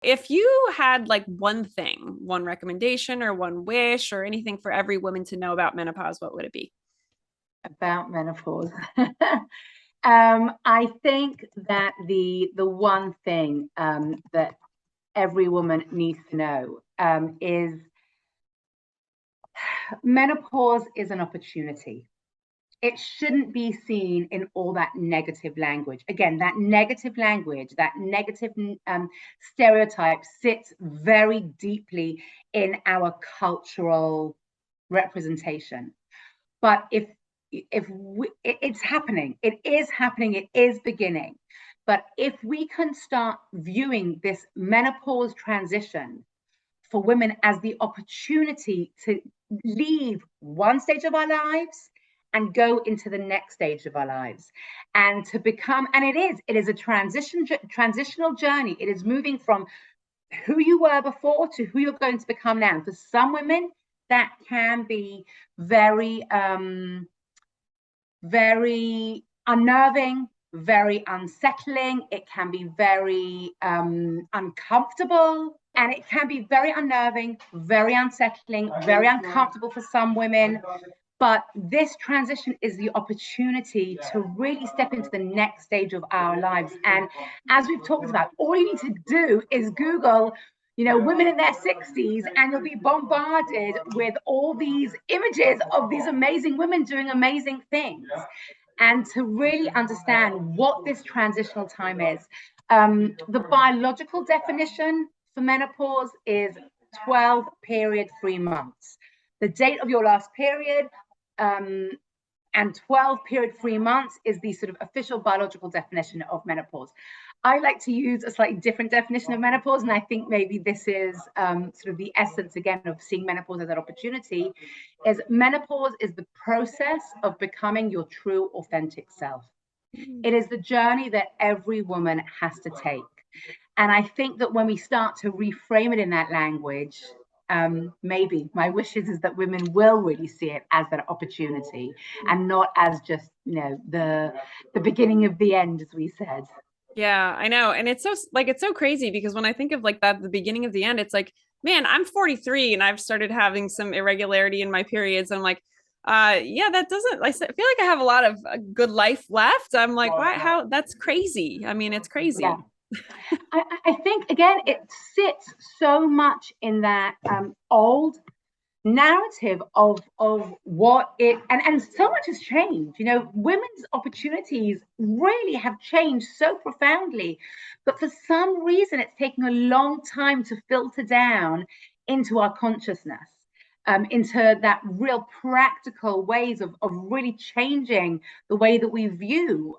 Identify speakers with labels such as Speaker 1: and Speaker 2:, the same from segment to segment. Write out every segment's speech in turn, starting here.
Speaker 1: If you had like one thing, one recommendation or one wish or anything for every woman to know about menopause, what would it be?
Speaker 2: About menopause. I think that the one thing that every woman needs to know is menopause is an opportunity. It shouldn't be seen in all that negative language. Again, that negative language, that negative stereotype sits very deeply in our cultural representation. But it's happening, it is happening, it is beginning. But if we can start viewing this menopause transition for women as the opportunity to leave one stage of our lives and go into the next stage of our lives and to become, and it is a transitional journey. It is moving from who you were before to who you're going to become now. And for some women that can be very unnerving, very unsettling. It can be very uncomfortable, and it can be very unnerving, very unsettling, very uncomfortable for some women. But this transition is the opportunity to really step into the next stage of our lives. And as we've talked about, all you need to do is Google, women in their 60s, and you'll be bombarded with all these images of these amazing women doing amazing things. And to really understand what this transitional time is. The biological definition for menopause is 12 period 3 months. The date of your last period, and 12 period 3 months is the sort of official biological definition of menopause. I like to use a slightly different definition of menopause, and I think maybe this is sort of the essence again of seeing menopause as an opportunity. Is menopause is the process of becoming your true authentic self. It is the journey that every woman has to take. And I think that when we start to reframe it in that language, maybe my wishes is that women will really see it as that opportunity and not as just the beginning of the end, as we said.
Speaker 1: Yeah, I know. And it's so crazy because when I think of like that, the beginning of the end, it's like, man, I'm 43 and I've started having some irregularity in my periods. I'm like, yeah, that doesn't, I feel like I have a lot of good life left. I'm like, why, how, that's crazy. I mean, it's
Speaker 2: Yeah.
Speaker 1: crazy.
Speaker 2: I think again it sits so much in that old narrative of what it, and so much has changed. Women's opportunities really have changed so profoundly, but for some reason it's taking a long time to filter down into our consciousness, into that real practical ways of really changing the way that we view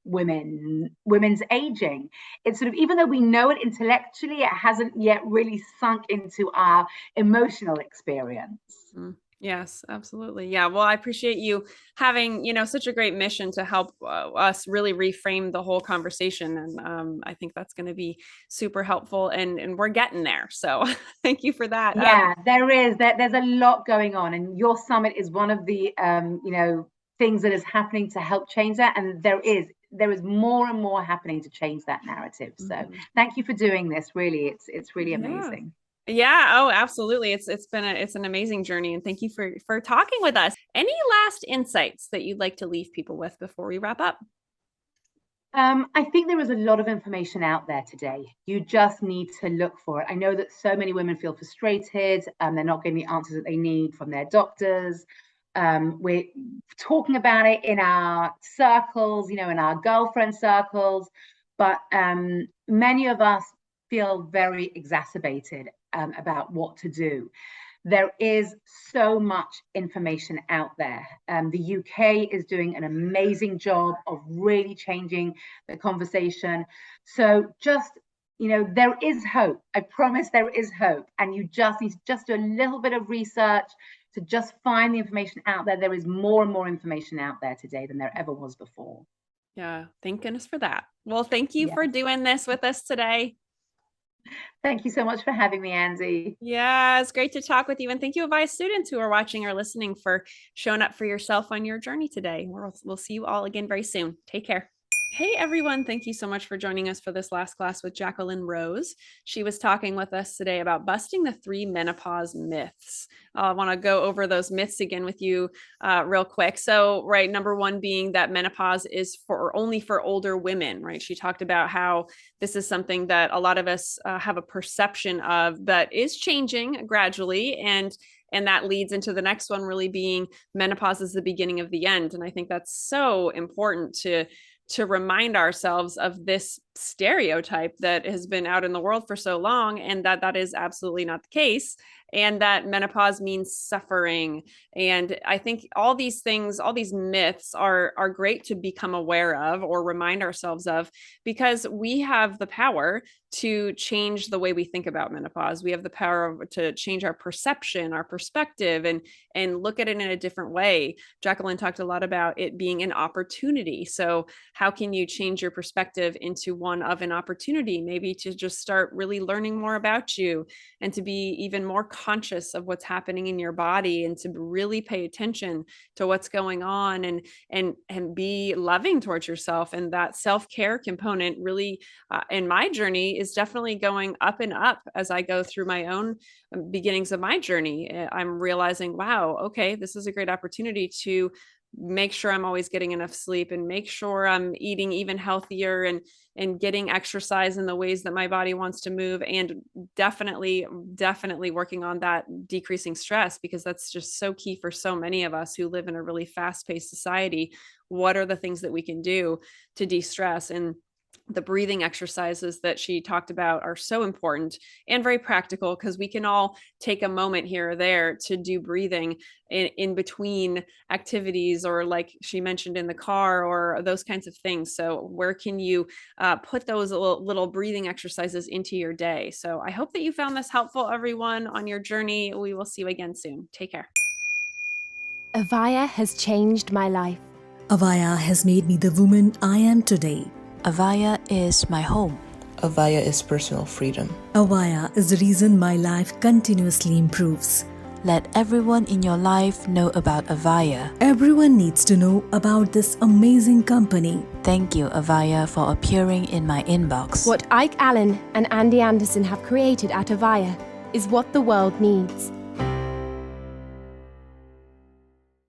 Speaker 2: women's aging. It's sort of, even though we know it intellectually, it hasn't yet really sunk into our emotional experience.
Speaker 1: Mm. Yes, absolutely. Yeah. Well, I appreciate you having, such a great mission to help us really reframe the whole conversation. And I think that's going to be super helpful and we're getting there. So thank you for that.
Speaker 2: Yeah, there's a lot going on, and your summit is one of the things that is happening to help change that. And there is more and more happening to change that narrative. So thank you for doing this. Really, it's really
Speaker 1: Yeah.
Speaker 2: amazing.
Speaker 1: Yeah. Oh, absolutely. It's an amazing journey. And thank you for talking with us. Any last insights that you'd like to leave people with before we wrap up?
Speaker 2: I think there is a lot of information out there today. You just need to look for it. I know that so many women feel frustrated and they're not getting the answers that they need from their doctors. We're talking about it in our circles, in our girlfriend circles, but many of us feel very exacerbated about what to do. There is so much information out there. The UK is doing an amazing job of really changing the conversation. So just, there is hope. I promise there is hope. And you just need to just do a little bit of research to just find the information out there. There is more and more information out there today than there ever was before.
Speaker 1: Yeah. Thank goodness for that. Well, thank you for
Speaker 2: Yes.
Speaker 1: doing this with us today.
Speaker 2: Thank you so much for having me, Andy.
Speaker 1: Yeah, it's great to talk with you. And thank you, Avaya students who are watching or listening, for showing up for yourself on your journey today. We'll see you all again very soon. Take care. Hey everyone, thank you so much for joining us for this last class with Jacqueline Rose. She was talking with us today about busting the 3 menopause myths. I want to go over those myths again with you real quick. So, right, number one being that menopause is for only for older women, right? She talked about how this is something that a lot of us have a perception of, but is changing gradually, and that leads into the next one really being menopause is the beginning of the end. And I think that's so important to remind ourselves of this stereotype that has been out in the world for so long, and that is absolutely not the case, and that menopause means suffering. And I think all these things, all these myths are great to become aware of or remind ourselves of, because we have the power to change the way we think about menopause. We have the power to change our perception, our perspective, and look at it in a different way. Jacqueline talked a lot about it being an opportunity. So how can you change your perspective into one of an opportunity, maybe to just start really learning more about you, and to be even more conscious of what's happening in your body, and to really pay attention to what's going on, and be loving towards yourself. And that self-care component really in my journey is definitely going up and up as I go through my own beginnings of my journey. I'm realizing, wow, okay, this is a great opportunity to make sure I'm always getting enough sleep, and make sure I'm eating even healthier, and getting exercise in the ways that my body wants to move, and definitely working on that decreasing stress, because that's just so key for so many of us who live in a really fast-paced society. What are the things that we can do to de-stress? And the breathing exercises that she talked about are so important and very practical, because we can all take a moment here or there to do breathing in between activities, or like she mentioned, in the car, or those kinds of things. So where can you put those little breathing exercises into your day? So I hope that you found this helpful, everyone, on your journey. We will see you again soon. Take care.
Speaker 3: Avaya has changed my life.
Speaker 4: Avaya has made me the woman I am today.
Speaker 5: Avaya is my home.
Speaker 6: Avaya is personal freedom.
Speaker 4: Avaya is the reason my life continuously improves.
Speaker 5: Let everyone in your life know about Avaya.
Speaker 4: Everyone needs to know about this amazing company.
Speaker 5: Thank you, Avaya, for appearing in my inbox.
Speaker 3: What Ike Allen and Andy Anderson have created at Avaya is what the world needs.